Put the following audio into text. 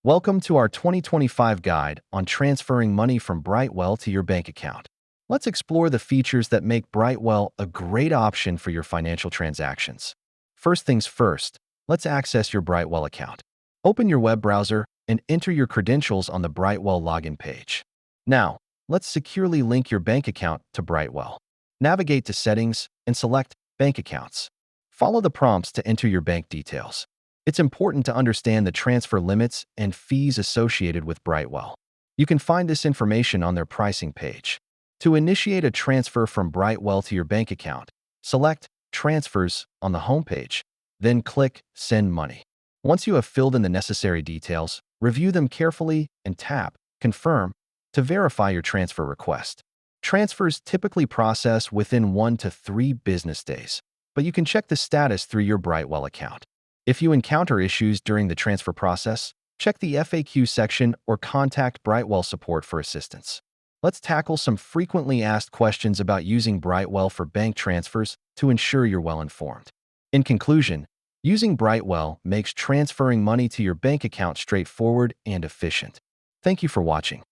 Welcome to our 2025 guide on transferring money from Brightwell to your bank account. Let's explore the features that make Brightwell a great option for your financial transactions. First things first, let's access your Brightwell account. Open your web browser and enter your credentials on the Brightwell login page. Now, let's securely link your bank account to Brightwell. Navigate to Settings and select Bank Accounts. Follow the prompts to enter your bank details. It's important to understand the transfer limits and fees associated with Brightwell. You can find this information on their pricing page. To initiate a transfer from Brightwell to your bank account, select Transfers on the homepage, then click Send Money. Once you have filled in the necessary details, review them carefully and tap Confirm to verify your transfer request. Transfers typically process within 1 to 3 business days, but you can check the status through your Brightwell account. If you encounter issues during the transfer process, check the FAQ section or contact Brightwell support for assistance. Let's tackle some frequently asked questions about using Brightwell for bank transfers to ensure you're well informed. In conclusion, using Brightwell makes transferring money to your bank account straightforward and efficient. Thank you for watching.